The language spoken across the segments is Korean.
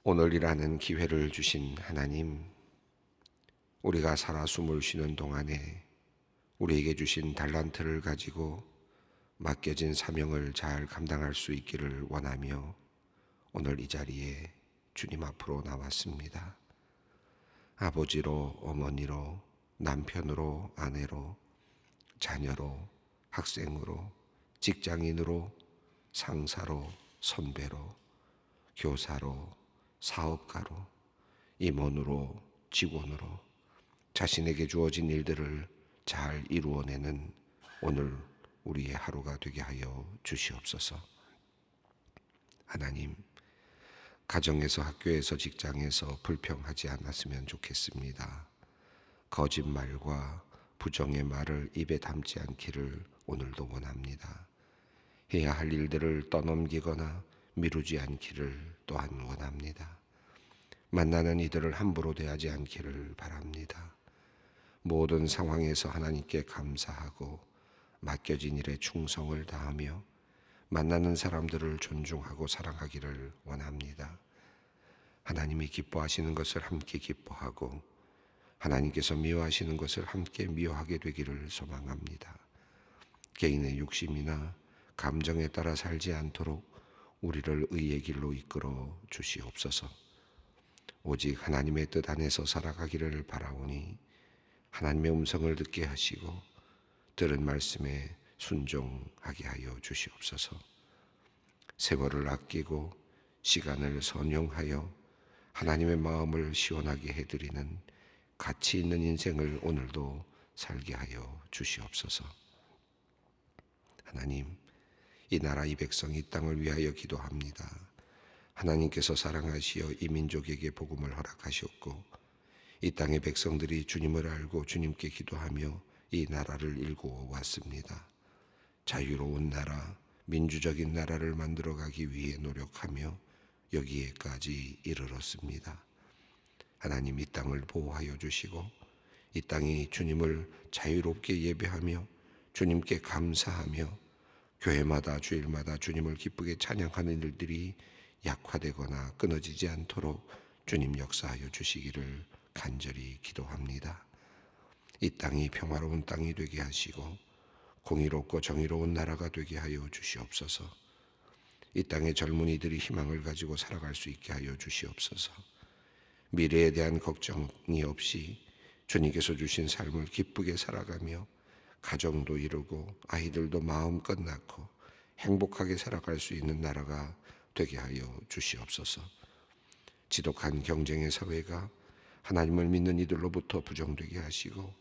오늘이라는 기회를 주신 하나님, 우리가 살아 숨을 쉬는 동안에 우리에게 주신 달란트를 가지고 맡겨진 사명을 잘 감당할 수 있기를 원하며 오늘 이 자리에 주님 앞으로 나왔습니다. 아버지로, 어머니로, 남편으로, 아내로, 자녀로, 학생으로, 직장인으로, 상사로, 선배로, 교사로, 사업가로, 임원으로, 직원으로 자신에게 주어진 일들을 잘 이루어내는 오늘 우리의 하루가 되게 하여 주시옵소서. 하나님, 가정에서, 학교에서, 직장에서 불평하지 않았으면 좋겠습니다. 거짓말과 부정의 말을 입에 담지 않기를 오늘도 원합니다. 해야 할 일들을 떠넘기거나 미루지 않기를 또한 원합니다. 만나는 이들을 함부로 대하지 않기를 바랍니다. 모든 상황에서 하나님께 감사하고 맡겨진 일에 충성을 다하며 만나는 사람들을 존중하고 사랑하기를 원합니다. 하나님이 기뻐하시는 것을 함께 기뻐하고 하나님께서 미워하시는 것을 함께 미워하게 되기를 소망합니다. 개인의 욕심이나 감정에 따라 살지 않도록 우리를 의의 길로 이끌어 주시옵소서. 오직 하나님의 뜻 안에서 살아가기를 바라오니 하나님의 음성을 듣게 하시고 들은 말씀에 순종하게 하여 주시옵소서. 세월을 아끼고 시간을 선용하여 하나님의 마음을 시원하게 해드리는 가치 있는 인생을 오늘도 살게 하여 주시옵소서. 하나님, 이 나라 이 백성 이 땅을 위하여 기도합니다. 하나님께서 사랑하시어 이 민족에게 복음을 허락하셨고 이 땅의 백성들이 주님을 알고 주님께 기도하며 이 나라를 일구어 왔습니다. 자유로운 나라, 민주적인 나라를 만들어가기 위해 노력하며 여기에까지 이르렀습니다. 하나님, 이 땅을 보호하여 주시고 이 땅이 주님을 자유롭게 예배하며 주님께 감사하며 교회마다 주일마다 주님을 기쁘게 찬양하는 일들이 약화되거나 끊어지지 않도록 주님 역사하여 주시기를 간절히 기도합니다. 이 땅이 평화로운 땅이 되게 하시고 공의롭고 정의로운 나라가 되게 하여 주시옵소서. 이 땅의 젊은이들이 희망을 가지고 살아갈 수 있게 하여 주시옵소서. 미래에 대한 걱정이 없이 주님께서 주신 삶을 기쁘게 살아가며 가정도 이루고 아이들도 마음껏 낳고 행복하게 살아갈 수 있는 나라가 되게 하여 주시옵소서. 지독한 경쟁의 사회가 하나님을 믿는 이들로부터 부정되게 하시고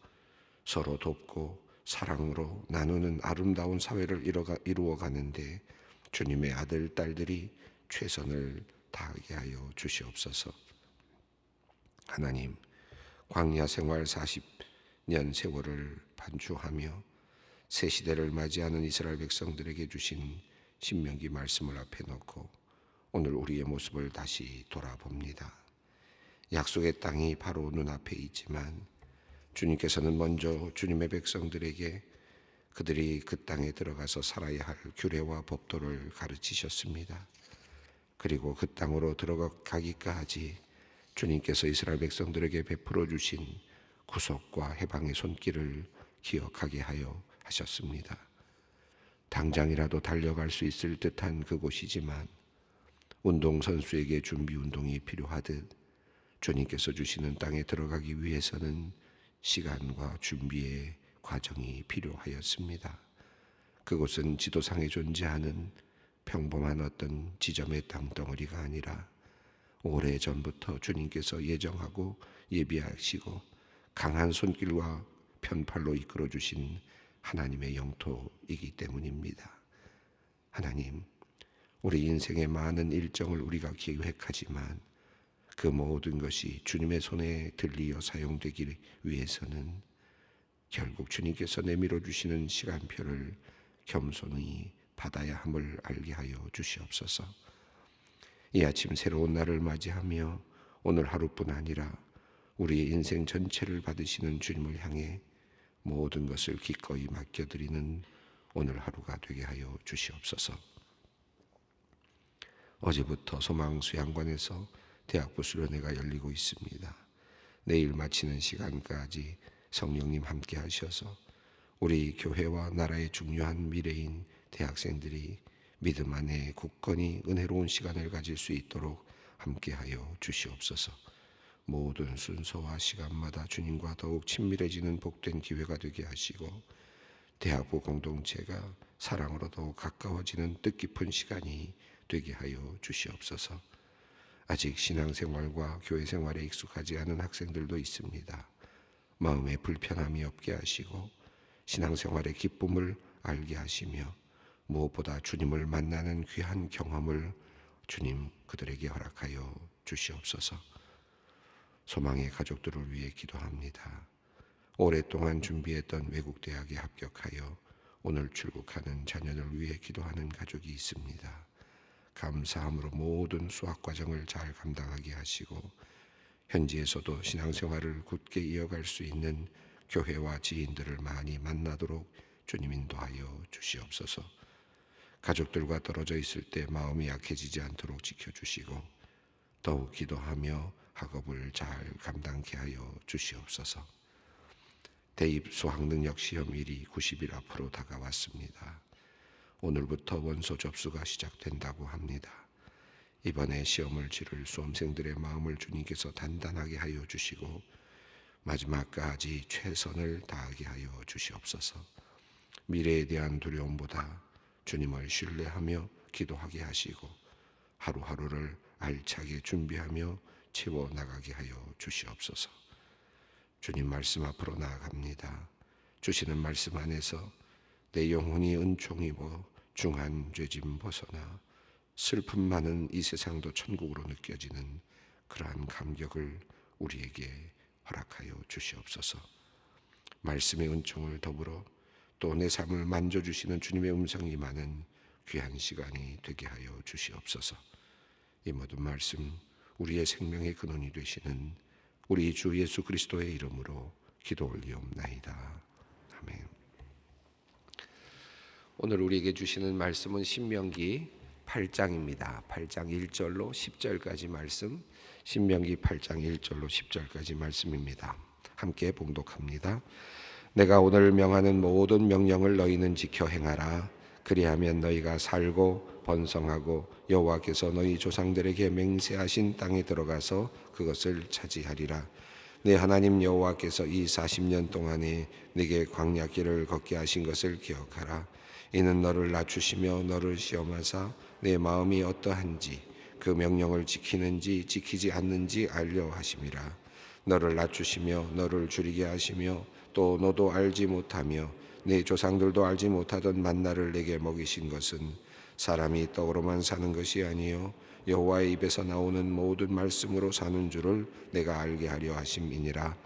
서로 돕고 사랑으로 나누는 아름다운 사회를 이루어가는데 주님의 아들, 딸들이 최선을 다하게 하여 주시옵소서. 하나님, 광야 생활 40년 세월을 반주하며 새 시대를 맞이하는 이스라엘 백성들에게 주신 신명기 말씀을 앞에 놓고 오늘 우리의 모습을 다시 돌아봅니다. 약속의 땅이 바로 눈앞에 있지만 주님께서는 먼저 주님의 백성들에게 그들이 그 땅에 들어가서 살아야 할 규례와 법도를 가르치셨습니다. 그리고 그 땅으로 들어가기까지 주님께서 이스라엘 백성들에게 베풀어 주신 구속과 해방의 손길을 기억하게 하여 하셨습니다. 당장이라도 달려갈 수 있을 듯한 그곳이지만 운동선수에게 준비 운동이 필요하듯 주님께서 주시는 땅에 들어가기 위해서는 시간과 준비의 과정이 필요하였습니다. 그곳은 지도상에 존재하는 평범한 어떤 지점의 땅덩어리가 아니라 오래전부터 주님께서 예정하고 예비하시고 강한 손길과 편팔로 이끌어 주신 하나님의 영토이기 때문입니다. 하나님, 우리 인생의 많은 일정을 우리가 계획하지만 그 모든 것이 주님의 손에 들리어 사용되기 위해서는 결국 주님께서 내밀어 주시는 시간표를 겸손히 받아야 함을 알게 하여 주시옵소서. 이 아침 새로운 날을 맞이하며 오늘 하루뿐 아니라 우리의 인생 전체를 받으시는 주님을 향해 모든 것을 기꺼이 맡겨드리는 오늘 하루가 되게 하여 주시옵소서. 어제부터 소망수양관에서 대학부 수련회가 열리고 있습니다. 내일 마치는 시간까지 성령님 함께 하셔서 우리 교회와 나라의 중요한 미래인 대학생들이 믿음 안에 굳건히 은혜로운 시간을 가질 수 있도록 함께하여 주시옵소서. 모든 순서와 시간마다 주님과 더욱 친밀해지는 복된 기회가 되게 하시고 대학부 공동체가 사랑으로 더욱 가까워지는 뜻깊은 시간이 되게 하여 주시옵소서. 아직 신앙생활과 교회생활에 익숙하지 않은 학생들도 있습니다. 마음에 불편함이 없게 하시고 신앙생활의 기쁨을 알게 하시며 무엇보다 주님을 만나는 귀한 경험을 주님 그들에게 허락하여 주시옵소서. 소망의 가족들을 위해 기도합니다. 오랫동안 준비했던 외국 대학에 합격하여 오늘 출국하는 자녀를 위해 기도하는 가족이 있습니다. 감사함으로 모든 수학 과정을 잘 감당하게 하시고 현지에서도 신앙생활을 굳게 이어갈 수 있는 교회와 지인들을 많이 만나도록 주님 인도하여 주시옵소서. 가족들과 떨어져 있을 때 마음이 약해지지 않도록 지켜주시고 더욱 기도하며 학업을 잘 감당케 하여 주시옵소서. 대입 수학능력 시험일이 90일 앞으로 다가왔습니다. 오늘부터 원서 접수가 시작된다고 합니다. 이번에 시험을 치를 수험생들의 마음을 주님께서 단단하게 하여 주시고 마지막까지 최선을 다하게 하여 주시옵소서. 미래에 대한 두려움보다 주님을 신뢰하며 기도하게 하시고 하루하루를 알차게 준비하며 채워나가게 하여 주시옵소서. 주님 말씀 앞으로 나아갑니다. 주시는 말씀 안에서 내 영혼이 은총 입어 중한 죄짐 벗어나 슬픔 많은 이 세상도 천국으로 느껴지는 그러한 감격을 우리에게 허락하여 주시옵소서. 말씀의 은총을 더불어 또 내 삶을 만져주시는 주님의 음성이 임하는 귀한 시간이 되게 하여 주시옵소서. 이 모든 말씀 우리의 생명의 근원이 되시는 우리 주 예수 그리스도의 이름으로 기도 올리옵나이다. 아멘. 오늘 우리에게 주시는 말씀은 신명기 8장입니다. 8장 1절로 10절까지 말씀, 신명기 8장 1절로 10절까지 말씀입니다. 함께 봉독합니다. 내가 오늘 명하는 모든 명령을 너희는 지켜 행하라. 그리하면 너희가 살고 번성하고 여호와께서 너희 조상들에게 맹세하신 땅에 들어가서 그것을 차지하리라. 내 하나님 여호와께서 이 40년 동안에 네게 광야길을 걷게 하신 것을 기억하라. 이는 너를 낮추시며 너를 시험하사 내 마음이 어떠한지 그 명령을 지키는지 지키지 않는지 알려 하심이라. 너를 낮추시며 너를 줄이게 하시며 또 너도 알지 못하며 내 조상들도 알지 못하던 만나를 내게 먹이신 것은 사람이 떡으로만 사는 것이 아니요 여호와의 입에서 나오는 모든 말씀으로 사는 줄을 내가 알게 하려 하심이니라.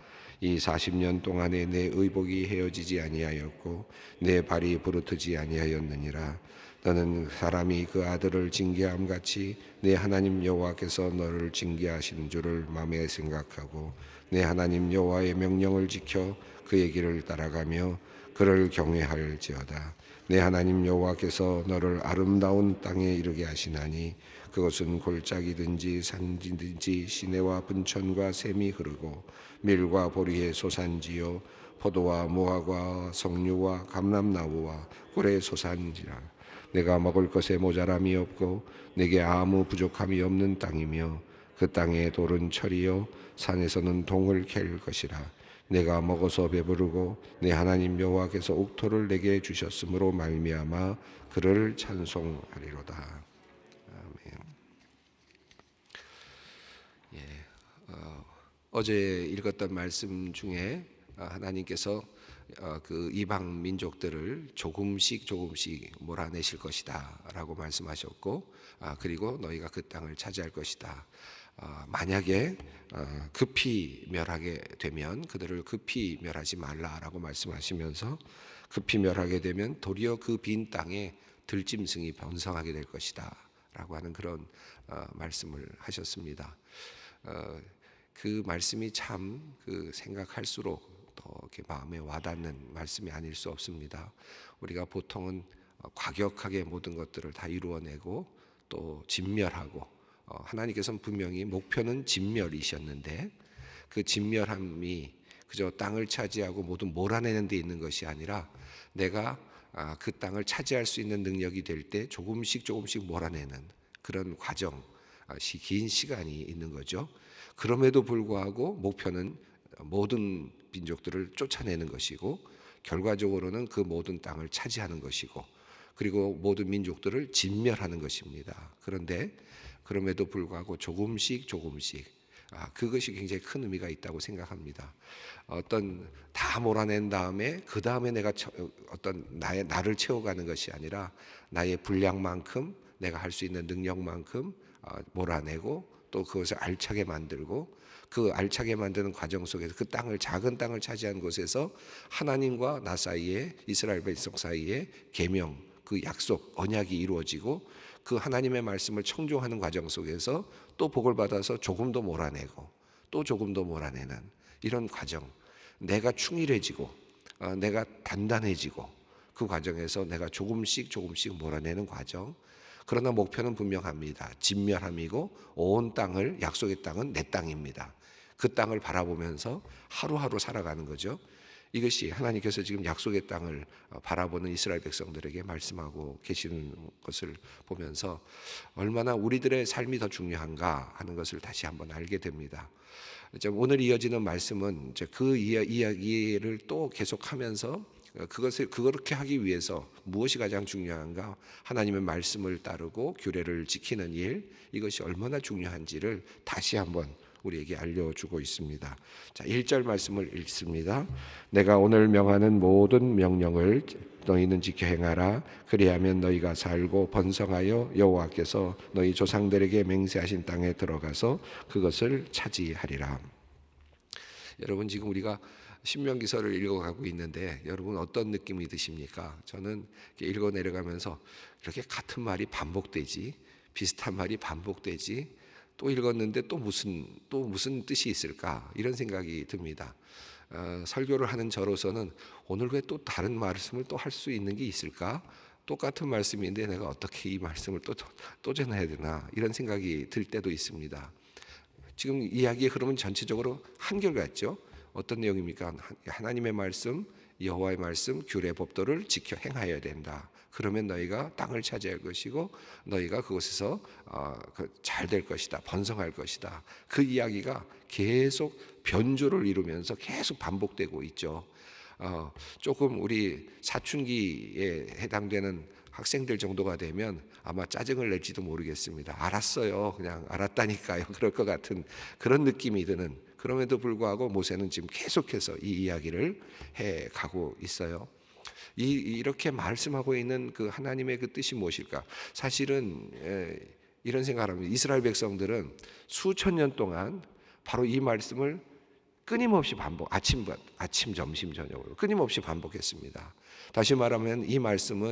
이 40년 동안에 내 의복이 헤어지지 아니하였고 내 발이 부르트지 아니하였느니라. 너는 사람이 그 아들을 징계함 같이 내 하나님 여호와께서 너를 징계하시는 줄을 마음에 생각하고 내 하나님 여호와의 명령을 지켜 그의 길을 따라가며 그를 경외할지어다. 내 하나님 여호와께서 너를 아름다운 땅에 이르게 하시나니 그것은 골짜기든지 산지든지 시내와 분천과 샘이 흐르고 밀과 보리의 소산지요 포도와 무화과 석류와 감람나무와 꿀의 소산지라. 내가 먹을 것에 모자람이 없고 내게 아무 부족함이 없는 땅이며 그 땅의 돌은 철이요 산에서는 동을 캘 것이라. 내가 먹어서 배부르고 내 하나님 여호와께서 옥토를 내게 주셨으므로 말미암아 그를 찬송하리로다. 아멘. 어제 읽었던 말씀 중에 하나님께서 그 이방 민족들을 조금씩 몰아내실 것이다 라고 말씀하셨고 그리고 너희가 그 땅을 차지할 것이다. 만약에 급히 멸하게 되면 그들을 급히 멸하지 말라라고 말씀하시면서 급히 멸하게 되면 도리어 그 빈 땅에 들짐승이 번성하게 될 것이다 라고 하는 그런 말씀을 하셨습니다. 그 말씀이 참 생각할수록 더 이렇게 마음에 와닿는 말씀이 아닐 수 없습니다. 우리가 보통은 과격하게 모든 것들을 다 이루어내고 또 진멸하고 하나님께서는 분명히 목표는 진멸이셨는데 그 진멸함이 그저 땅을 차지하고 모두 몰아내는 데 있는 것이 아니라 내가 그 땅을 차지할 수 있는 능력이 될 때 조금씩 몰아내는 그런 과정, 긴 시간이 있는 거죠. 그럼에도 불구하고 목표는 모든 민족들을 쫓아내는 것이고 결과적으로는 그 모든 땅을 차지하는 것이고 그리고 모든 민족들을 진멸하는 것입니다. 그런데 그럼에도 불구하고 조금씩 그것이 굉장히 큰 의미가 있다고 생각합니다. 다 몰아낸 다음에 그 다음에 내가 나를 채워가는 것이 아니라 나의 분량만큼 내가 할 수 있는 능력만큼 몰아내고 또 그것을 알차게 만들고 그 알차게 만드는 과정 속에서 그 작은 땅을 차지한 곳에서 하나님과 나 사이에 이스라엘 백성 사이에 계명, 그 약속, 언약이 이루어지고 그 하나님의 말씀을 청종하는 과정 속에서 또 복을 받아서 조금 더 몰아내고 또 조금 더 몰아내는 이런 과정, 내가 충실해지고 내가 단단해지고 그 과정에서 내가 조금씩 몰아내는 과정. 그러나 목표는 분명합니다. 진멸함이고 온 땅을, 약속의 땅은 내 땅입니다. 그 땅을 바라보면서 하루하루 살아가는 거죠. 이것이 하나님께서 지금 약속의 땅을 바라보는 이스라엘 백성들에게 말씀하고 계시는 것을 보면서 얼마나 우리들의 삶이 더 중요한가 하는 것을 다시 한번 알게 됩니다. 오늘 이어지는 말씀은 그 이야기를 또 계속하면서 그렇게 하기 위해서 무엇이 가장 중요한가? 하나님의 말씀을 따르고 규례를 지키는 일, 이것이 얼마나 중요한지를 다시 한번 우리에게 알려주고 있습니다. 자, 1절 말씀을 읽습니다. 내가 오늘 명하는 모든 명령을 너희는 지켜 행하라. 그리하면 너희가 살고 번성하여 여호와께서 너희 조상들에게 맹세하신 땅에 들어가서 그것을 차지하리라. 여러분, 지금 우리가 신명기서를 읽어가고 있는데 여러분 어떤 느낌이 드십니까? 저는 읽어 내려가면서 이렇게 같은 말이 반복되지, 비슷한 말이 반복되지, 또 읽었는데 또 무슨 뜻이 있을까? 이런 생각이 듭니다. 설교를 하는 저로서는 오늘 왜 또 다른 말씀을 또 할 수 있는 게 있을까? 똑같은 말씀인데 내가 어떻게 이 말씀을 또 전해야 되나? 이런 생각이 들 때도 있습니다. 지금 이야기의 흐름은 전체적으로 한결같죠. 어떤 내용입니까? 하나님의 말씀, 여호와의 말씀, 규례 법도를 지켜 행하여야 된다. 그러면 너희가 땅을 차지할 것이고 너희가 그곳에서 잘 될 것이다, 번성할 것이다. 그 이야기가 계속 변주를 이루면서 계속 반복되고 있죠. 조금 우리 사춘기에 해당되는 학생들 정도가 되면 아마 짜증을 낼지도 모르겠습니다. 알았어요, 그냥 알았다니까요, 그럴 것 같은 그런 느낌이 드는. 그럼에도 불구하고 모세는 지금 계속해서 이 이야기를 해가고 있어요. 이렇게 말씀하고 있는 그 하나님의 그 뜻이 무엇일까? 사실은 이런 생각을 합니다. 이스라엘 백성들은 수천 년 동안 바로 이 말씀을 끊임없이 아침, 점심, 저녁으로 끊임없이 반복했습니다. 다시 말하면 이 말씀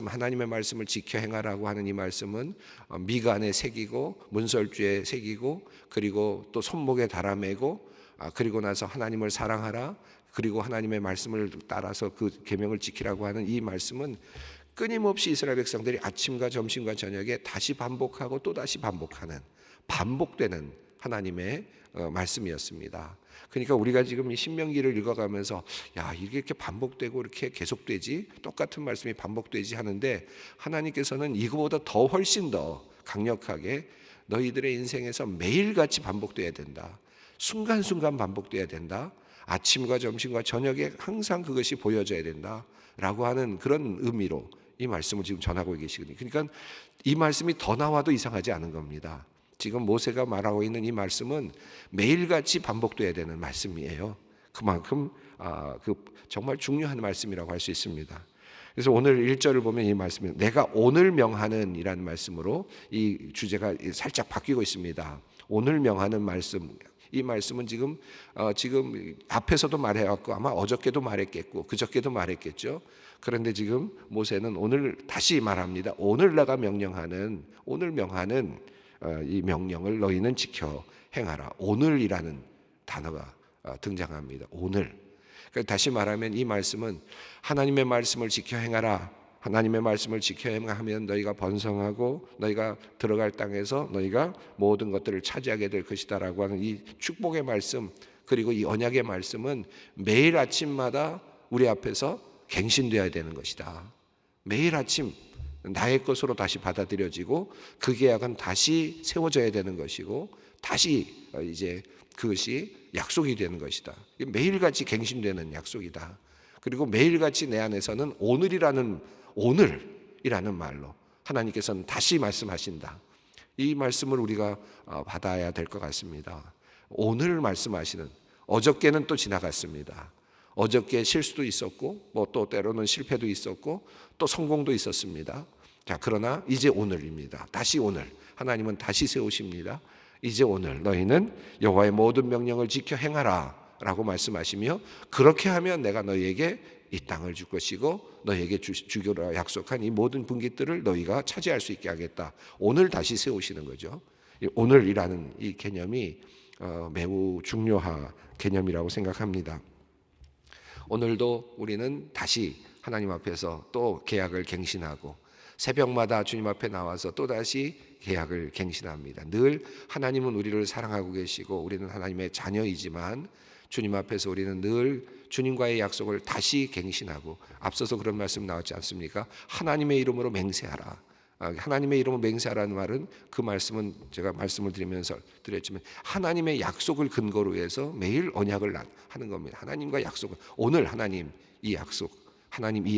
하나님의 말씀을 지켜 행하라고 하는 이 말씀은 미간에 새기고 문설주에 새기고 그리고 또 손목에 달아매고 그리고 나서 하나님을 사랑하라, 그리고 하나님의 말씀을 따라서 그 계명을 지키라고 하는 이 말씀은 끊임없이 이스라엘 백성들이 아침과 점심과 저녁에 다시 반복하고 또 다시 반복되는 하나님의 말씀이었습니다. 그러니까 우리가 지금 이 신명기를 읽어가면서 이게 이렇게 반복되고 이렇게 계속되지, 똑같은 말씀이 반복되지 하는데 하나님께서는 이거보다 더 훨씬 더 강력하게 너희들의 인생에서 매일같이 반복돼야 된다. 순간순간 반복돼야 된다. 아침과 점심과 저녁에 항상 그것이 보여져야 된다라고 하는 그런 의미로 이 말씀을 지금 전하고 계시거든요. 그러니까 이 말씀이 더 나와도 이상하지 않은 겁니다. 지금 모세가 말하고 있는 이 말씀은 매일같이 반복돼야 되는 말씀이에요. 그만큼 정말 중요한 말씀이라고 할 수 있습니다. 그래서 오늘 1절을 보면 이 말씀이 내가 오늘 명하는 이라는 말씀으로 이 주제가 살짝 바뀌고 있습니다. 오늘 명하는 말씀, 이 말씀은 지금 앞에서도 말해왔고 아마 어저께도 말했겠고 그저께도 말했겠죠. 그런데 지금 모세는 오늘 다시 말합니다. 오늘 내가 명령하는 이 명령을 너희는 지켜 행하라. 오늘이라는 단어가 등장합니다. 오늘. 그러니까 다시 말하면 이 말씀은 하나님의 말씀을 지켜 행하라. 하나님의 말씀을 지켜 행하면 너희가 번성하고 너희가 들어갈 땅에서 너희가 모든 것들을 차지하게 될 것이다라고 하는 이 축복의 말씀, 그리고 이 언약의 말씀은 매일 아침마다 우리 앞에서 갱신되어야 되는 것이다. 매일 아침 나의 것으로 다시 받아들여지고 그 계약은 다시 세워져야 되는 것이고 다시 이제 그것이 약속이 되는 것이다. 매일같이 갱신되는 약속이다. 그리고 매일같이 내 안에서는 오늘이라는 말로 하나님께서는 다시 말씀하신다. 이 말씀을 우리가 받아야 될 것 같습니다. 오늘 말씀하시는, 어저께는 또 지나갔습니다. 어저께 실수도 있었고 또 때로는 실패도 있었고 또 성공도 있었습니다. 자, 그러나 이제 오늘입니다. 다시 오늘 하나님은 다시 세우십니다. 이제 오늘 너희는 여호와의 모든 명령을 지켜 행하라 라고 말씀하시며, 그렇게 하면 내가 너희에게 이 땅을 줄 것이고 너희에게 주기로 약속한 이 모든 분깃들을 너희가 차지할 수 있게 하겠다. 오늘 다시 세우시는 거죠. 오늘이라는 이 개념이 매우 중요한 개념이라고 생각합니다. 오늘도 우리는 다시 하나님 앞에서 또 계약을 갱신하고 새벽마다 주님 앞에 나와서 또다시 계약을 갱신합니다. 늘 하나님은 우리를 사랑하고 계시고 우리는 하나님의 자녀이지만 주님 앞에서 우리는 늘 주님과의 약속을 다시 갱신하고, 앞서서 그런 말씀 나왔지 않습니까? 하나님의 이름으로 맹세하라. 하나님의 이름으로 맹세하라는 말은, 그 말씀은 제가 말씀을 드렸지만 하나님의 약속을 근거로 해서 매일 언약을 하는 겁니다. 하나님과 약속을, 오늘 하나님 이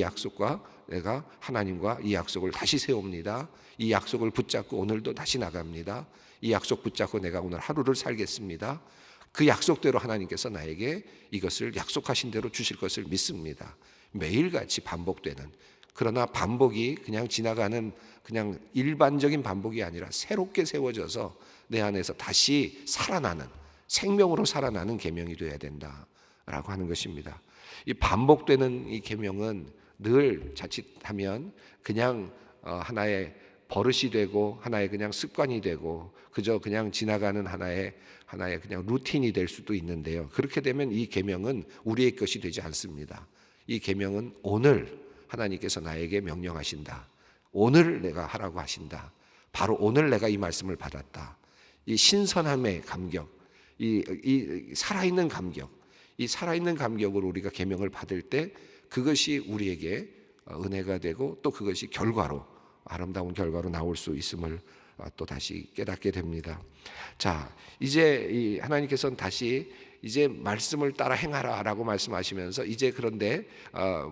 약속과 내가 하나님과 이 약속을 다시 세웁니다. 이 약속을 붙잡고 오늘도 다시 나갑니다. 이 약속 붙잡고 내가 오늘 하루를 살겠습니다. 그 약속대로 하나님께서 나에게 이것을 약속하신 대로 주실 것을 믿습니다. 매일같이 반복되는, 그러나 반복이 그냥 지나가는 그냥 일반적인 반복이 아니라 새롭게 세워져서 내 안에서 다시 살아나는, 생명으로 살아나는 계명이 되어야 된다라고 하는 것입니다. 이 반복되는 이 계명은 늘 자칫하면 그냥 하나의 버릇이 되고 하나의 그냥 습관이 되고 그저 그냥 지나가는 하나의 그냥 루틴이 될 수도 있는데요. 그렇게 되면 이 계명은 우리의 것이 되지 않습니다. 이 계명은 오늘 하나님께서 나에게 명령하신다. 오늘 내가 하라고 하신다. 바로 오늘 내가 이 말씀을 받았다. 이 신선함의 감격, 이 살아있는 감격, 이 살아있는 감격으로 우리가 계명을 받을 때 그것이 우리에게 은혜가 되고 또 그것이 결과로, 아름다운 결과로 나올 수 있음을 또 다시 깨닫게 됩니다. 자, 이제 하나님께서는 다시 이제 말씀을 따라 행하라라고 말씀하시면서 이제 그런데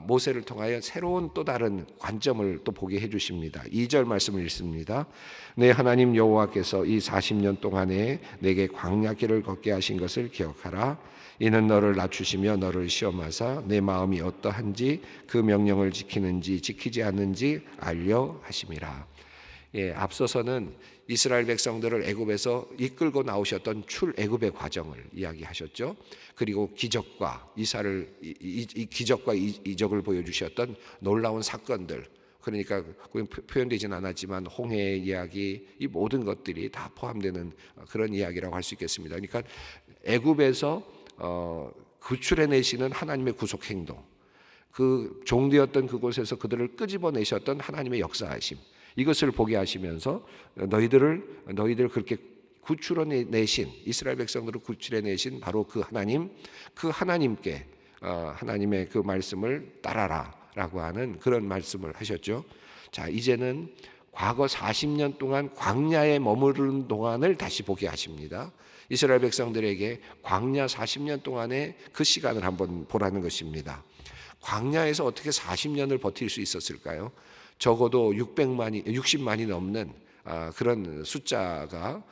모세를 통하여 새로운 또 다른 관점을 또 보게 해주십니다. 2절 말씀을 읽습니다. 내 하나님 여호와께서 이 40년 동안에 내게 광야길을 걷게 하신 것을 기억하라. 이는 너를 낮추시며 너를 시험하사 내 마음이 어떠한지 그 명령을 지키는지 지키지 않는지 알려 하심이라. 앞서서는 이스라엘 백성들을 애굽에서 이끌고 나오셨던 출애굽의 과정을 이야기하셨죠. 그리고 기적과 기적과 이적을 보여주셨던 놀라운 사건들, 그러니까 표현되진 않았지만 홍해의 이야기, 이 모든 것들이 다 포함되는 그런 이야기라고 할 수 있겠습니다. 그러니까 애굽에서 구출해내시는 하나님의 구속 행동, 그 종되었던 그곳에서 그들을 끄집어내셨던 하나님의 역사하심, 이것을 보게 하시면서 너희들 그렇게 구출해내신, 이스라엘 백성들을 구출해내신 바로 그 하나님께 하나님의 그 말씀을 따라라라고 하는 그런 말씀을 하셨죠. 자, 이제는 과거 40년 동안 광야에 머무르는 동안을 다시 보게 하십니다. 이스라엘 백성들에게 광야 40년 동안의 그 시간을 한번 보라는 것입니다. 광야에서 어떻게 40년을 버틸 수 있었을까요? 적어도 60만이 넘는 그런 숫자가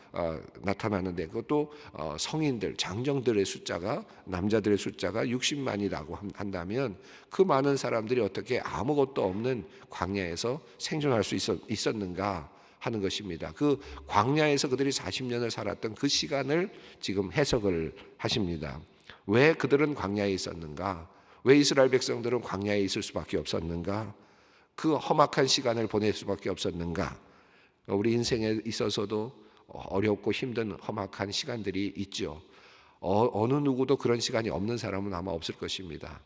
나타나는데, 그것도 성인들, 장정들의 숫자가, 남자들의 숫자가 60만이라고 한다면 그 많은 사람들이 어떻게 아무것도 없는 광야에서 생존할 수 있었는가 하는 것입니다. 그 광야에서 그들이 40년을 살았던 그 시간을 지금 해석을 하십니다. 왜 그들은 광야에 있었는가? 왜 이스라엘 백성들은 광야에 있을 수밖에 없었는가? 그 험악한 시간을 보낼 수밖에 없었는가? 우리 인생에 있어서도 어렵고 힘든 험악한 시간들이 있죠. 어느 누구도 그런 시간이 없는 사람은 아마 없을 것입니다.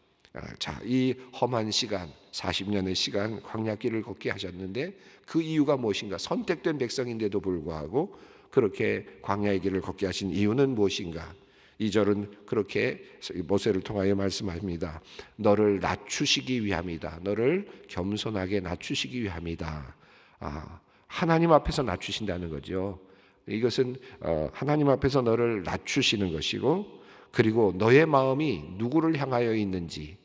자, 이 험한 시간, 40년의 시간 광야길을 걷게 하셨는데 그 이유가 무엇인가? 선택된 백성인데도 불구하고 그렇게 광야의 길을 걷게 하신 이유는 무엇인가? 2절은 그렇게 모세를 통하여 말씀합니다. 너를 낮추시기 위함이다. 너를 겸손하게 낮추시기 위함이다. 하나님 앞에서 낮추신다는 거죠. 이것은 하나님 앞에서 너를 낮추시는 것이고, 그리고 너의 마음이 누구를 향하여 있는지,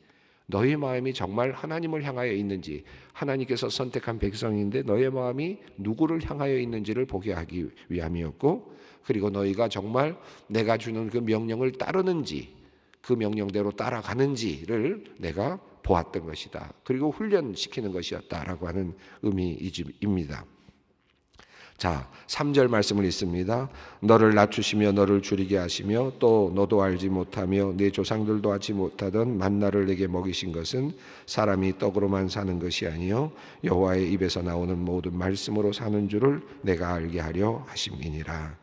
너의 마음이 정말 하나님을 향하여 있는지, 하나님께서 선택한 백성인데 너의 마음이 누구를 향하여 있는지를 보게 하기 위함이었고, 그리고 너희가 정말 내가 주는 그 명령을 따르는지, 그 명령대로 따라가는지를 내가 보았던 것이다. 그리고 훈련시키는 것이었다라고 하는 의미입니다. 자, 3절 말씀을 읽습니다. 너를 낮추시며 너를 줄이게 하시며 또 너도 알지 못하며 네 조상들도 알지 못하던 만나를 내게 먹이신 것은 사람이 떡으로만 사는 것이 아니요 여호와의 입에서 나오는 모든 말씀으로 사는 줄을 내가 알게 하려 하심이니라.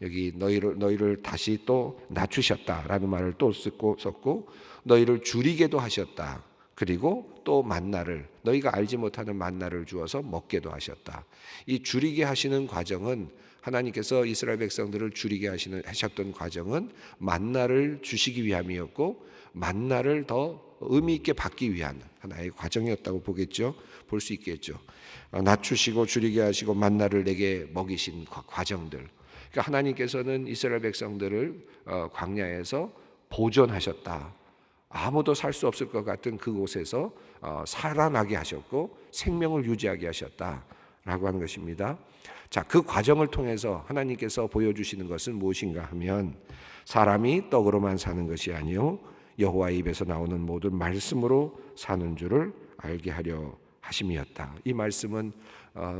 여기 너희를 다시 또 낮추셨다라는 말을 또 썼고 너희를 줄이게도 하셨다. 그리고 또 만나를, 너희가 알지 못하는 만나를 주어서 먹게도 하셨다. 이 줄이게 하시는 과정은, 하나님께서 이스라엘 백성들을 줄이게 하셨던 과정은 만나를 주시기 위함이었고, 만나를 더 의미 있게 받기 위한 하나의 과정이었다고 볼 수 있겠죠. 낮추시고 줄이게 하시고 만나를 내게 먹이신 과정들. 그러니까 하나님께서는 이스라엘 백성들을 광야에서 보존하셨다. 아무도 살 수 없을 것 같은 그곳에서 살아나게 하셨고 생명을 유지하게 하셨다라고 하는 것입니다. 자, 그 과정을 통해서 하나님께서 보여주시는 것은 무엇인가 하면, 사람이 떡으로만 사는 것이 아니요 여호와의 입에서 나오는 모든 말씀으로 사는 줄을 알게 하려 하심이었다. 이 말씀은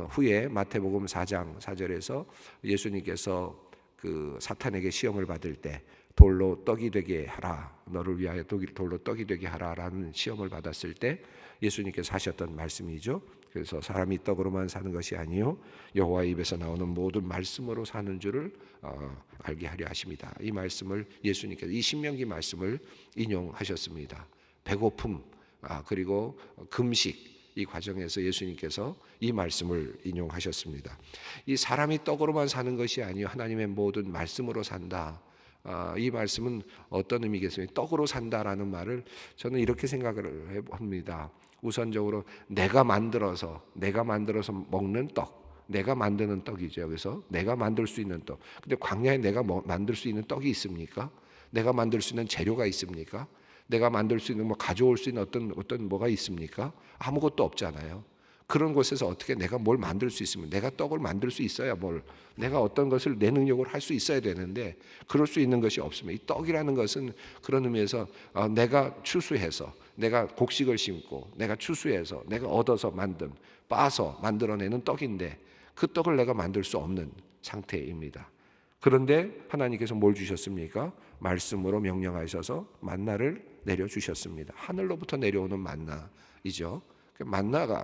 후에 마태복음 4장 4절에서 예수님께서 그 사탄에게 시험을 받을 때 돌로 떡이 되게 하라, 너를 위하여 돌로 떡이 되게 하라라는 시험을 받았을 때 예수님께서 하셨던 말씀이죠. 그래서 사람이 떡으로만 사는 것이 아니요 여호와의 입에서 나오는 모든 말씀으로 사는 줄을 알게 하려 하십니다. 이 말씀을 예수님께서 이 신명기 말씀을 인용하셨습니다. 배고픔 그리고 금식, 이 과정에서 예수님께서 이 말씀을 인용하셨습니다. 이 사람이 떡으로만 사는 것이 아니요 하나님의 모든 말씀으로 산다. 이 말씀은 어떤 의미겠습니까? 떡으로 산다라는 말을 저는 이렇게 생각을 합니다. 우선적으로 내가 만들어서 먹는 떡, 내가 만드는 떡이죠. 그래서 내가 만들 수 있는 떡. 근데 광야에 내가 만들 수 있는 떡이 있습니까? 내가 만들 수 있는 재료가 있습니까? 내가 만들 수 있는 가져올 수 있는 어떤 뭐가 있습니까? 아무것도 없잖아요. 그런 곳에서 어떻게 내가 뭘 만들 수 있으면, 내가 떡을 만들 수 있어야 내가 어떤 것을 내 능력으로 할 수 있어야 되는데 그럴 수 있는 것이 없으면, 이 떡이라는 것은 그런 의미에서 내가 추수해서, 내가 곡식을 심고 내가 추수해서 내가 얻어서 빻아서 만들어내는 떡인데 그 떡을 내가 만들 수 없는 상태입니다. 그런데 하나님께서 뭘 주셨습니까? 말씀으로 명령하셔서 만나를 내려주셨습니다. 하늘로부터 내려오는 만나이죠.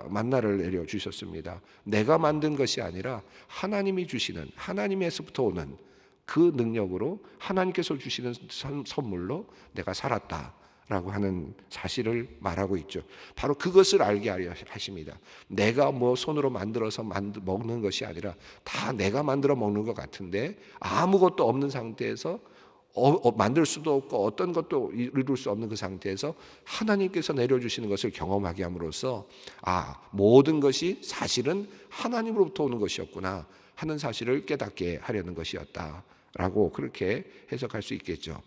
만나를 내려주셨습니다. 내가 만든 것이 아니라 하나님이 주시는, 하나님에서부터 오는 그 능력으로 하나님께서 주시는 선물로 내가 살았다라고 하는 사실을 말하고 있죠. 바로 그것을 알게 하려 하십니다. 내가 손으로 만들어서 먹는 것이 아니라 다 내가 만들어 먹는 것 같은데 아무것도 없는 상태에서 만들 수도 없고 어떤 것도 이룰 수 없는 그 상태에서 하나님께서 내려주시는 것을 경험하게 함으로써 모든 것이 사실은 하나님으로부터 오는 것이었구나 하는 사실을 깨닫게 하려는 것이었다라고 그렇게 해석할 수 있겠죠.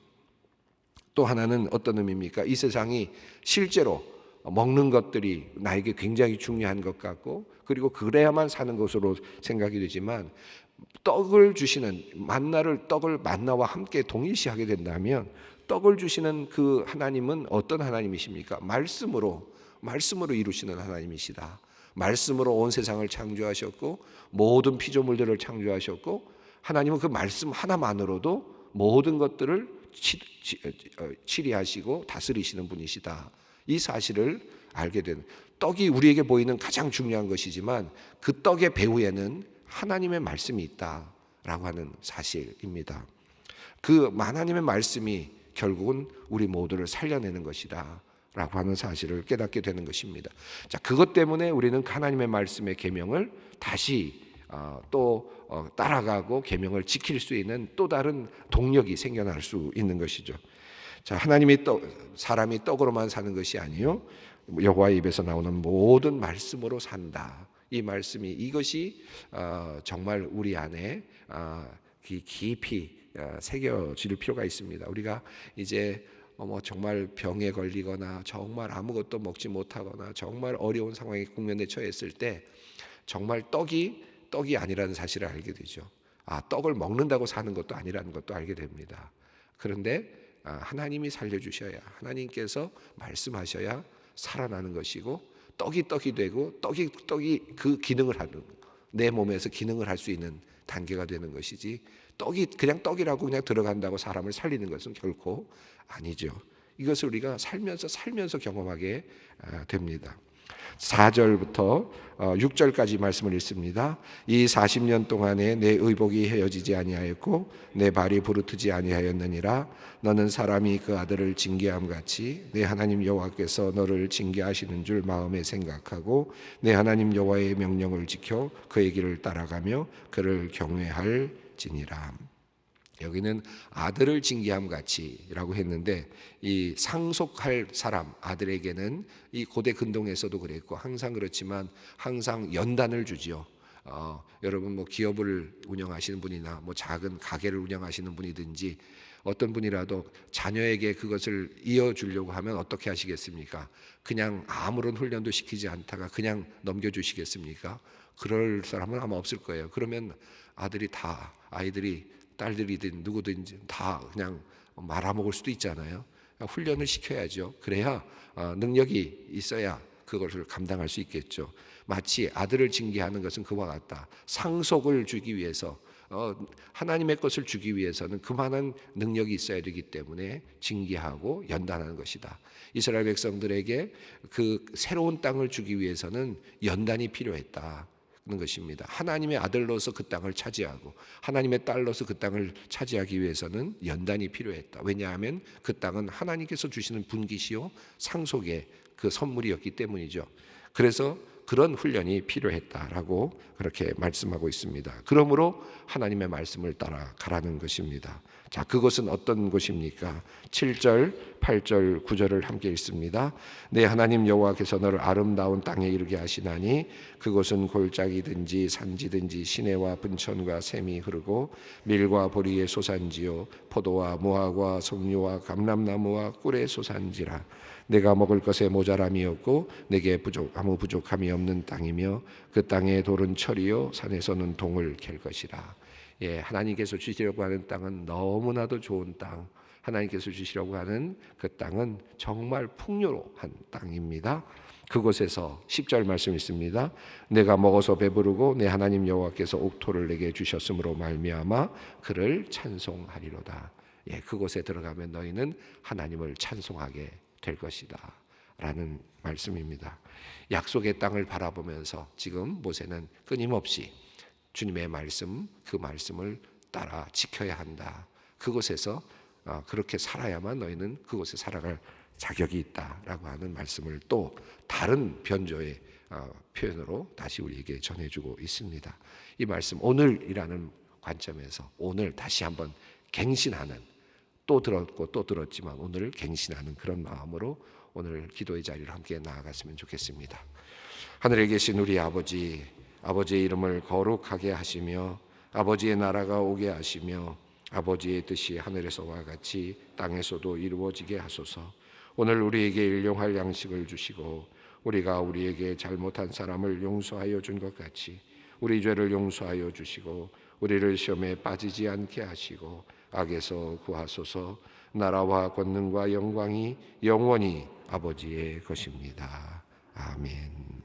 또 하나는 어떤 의미입니까? 이 세상이 실제로 먹는 것들이 나에게 굉장히 중요한 것 같고, 그리고 그래야만 사는 것으로 생각이 되지만, 떡을 주시는 떡을 만나와 함께 동일시하게 된다면 떡을 주시는 그 하나님은 어떤 하나님이십니까? 말씀으로 이루시는 하나님이시다. 말씀으로 온 세상을 창조하셨고 모든 피조물들을 창조하셨고, 하나님은 그 말씀 하나만으로도 모든 것들을 치리하시고 다스리시는 분이시다. 이 사실을 알게 된, 떡이 우리에게 보이는 가장 중요한 것이지만 그 떡의 배후에는 하나님의 말씀이 있다라고 하는 사실입니다. 그 하나님의 말씀이 결국은 우리 모두를 살려내는 것이다 라고 하는 사실을 깨닫게 되는 것입니다. 자, 그것 때문에 우리는 하나님의 말씀의 계명을 다시 또 따라가고 계명을 지킬 수 있는 또 다른 동력이 생겨날 수 있는 것이죠. 자, 하나님이 사람이 떡으로만 사는 것이 아니요 여호와의 입에서 나오는 모든 말씀으로 산다. 이 말씀이 이것이 정말 우리 안에 깊이 새겨질 필요가 있습니다. 우리가 이제 정말 병에 걸리거나 정말 아무것도 먹지 못하거나 정말 어려운 상황에 국면에 처했을 때 정말 떡이 아니라는 사실을 알게 되죠. 떡을 먹는다고 사는 것도 아니라는 것도 알게 됩니다. 그런데 하나님이 살려주셔야, 하나님께서 말씀하셔야 살아나는 것이고 떡이 되고 떡이 그 기능을 하는, 내 몸에서 기능을 할 수 있는 단계가 되는 것이지, 떡이 그냥 떡이라고 그냥 들어간다고 사람을 살리는 것은 결코 아니죠. 이것을 우리가 살면서 경험하게 됩니다. 4절부터 6절까지 말씀을 읽습니다. 이 40년 동안에 내 의복이 헤어지지 아니하였고 내 발이 부르트지 아니하였느니라. 너는 사람이 그 아들을 징계함 같이 내 하나님 여호와께서 너를 징계하시는 줄 마음에 생각하고 내 하나님 여호와의 명령을 지켜 그의 길을 따라가며 그를 경외할지니라. 여기는 아들을 징계함 같이라고 했는데, 이 상속할 사람 아들에게는 이 고대 근동에서도 그랬고 항상 그렇지만 항상 연단을 주지요. 여러분 기업을 운영하시는 분이나 작은 가게를 운영하시는 분이든지 어떤 분이라도 자녀에게 그것을 이어주려고 하면 어떻게 하시겠습니까? 그냥 아무런 훈련도 시키지 않다가 그냥 넘겨주시겠습니까? 그럴 사람은 아마 없을 거예요. 그러면 아이들이 딸들이든 누구든지 다 그냥 말아먹을 수도 있잖아요. 훈련을 시켜야죠. 그래야 능력이 있어야 그것을 감당할 수 있겠죠. 마치 아들을 징계하는 것은 그와 같다. 상속을 주기 위해서, 하나님의 것을 주기 위해서는 그만한 능력이 있어야 되기 때문에 징계하고 연단하는 것이다. 이스라엘 백성들에게 그 새로운 땅을 주기 위해서는 연단이 필요했다 는 것입니다. 하나님의 아들로서 그 땅을 차지하고 하나님의 딸로서 그 땅을 차지하기 위해서는 연단이 필요했다. 왜냐하면 그 땅은 하나님께서 주시는 분깃이요 상속의 그 선물이었기 때문이죠. 그래서 그런 훈련이 필요했다라고 그렇게 말씀하고 있습니다. 그러므로 하나님의 말씀을 따라가라는 것입니다. 자, 그것은 어떤 것입니까? 7절, 8절, 9절을 함께 읽습니다. 내 하나님 여호와께서 너를 아름다운 땅에 이르게 하시나니 그곳은 골짜기든지 산지든지 시내와 분천과 샘이 흐르고 밀과 보리의 소산지요 포도와 무화과 석류와 감람나무와 꿀의 소산지라. 내가 먹을 것에 모자람이 없고 내게 아무 부족함이 없는 땅이며 그 땅의 돌은 철이요 산에서는 동을 캘 것이라. 하나님께서 주시려고 하는 땅은 너무나도 좋은 땅, 하나님께서 주시려고 하는 그 땅은 정말 풍요로운 땅입니다. 그곳에서 10절 말씀 있습니다. 내가 먹어서 배부르고 내 하나님 여호와께서 옥토를 내게 주셨으므로 말미암아 그를 찬송하리로다. 그곳에 들어가면 너희는 하나님을 찬송하게 될 것이다 라는 말씀입니다. 약속의 땅을 바라보면서 지금 모세는 끊임없이 주님의 말씀, 그 말씀을 따라 지켜야 한다. 그곳에서 그렇게 살아야만 너희는 그곳에 살아갈 자격이 있다라고 하는 말씀을 또 다른 변조의 표현으로 다시 우리에게 전해주고 있습니다. 이 말씀 오늘이라는 관점에서 오늘 다시 한번 갱신하는, 또 들었고 또 들었지만 오늘 갱신하는 그런 마음으로 오늘 기도의 자리를 함께 나아갔으면 좋겠습니다. 하늘에 계신 우리 아버지, 아버지의 이름을 거룩하게 하시며 아버지의 나라가 오게 하시며 아버지의 뜻이 하늘에서와 같이 땅에서도 이루어지게 하소서. 오늘 우리에게 일용할 양식을 주시고 우리가 우리에게 잘못한 사람을 용서하여 준 것 같이 우리 죄를 용서하여 주시고 우리를 시험에 빠지지 않게 하시고 악에서 구하소서. 나라와 권능과 영광이 영원히 아버지의 것입니다. 아멘.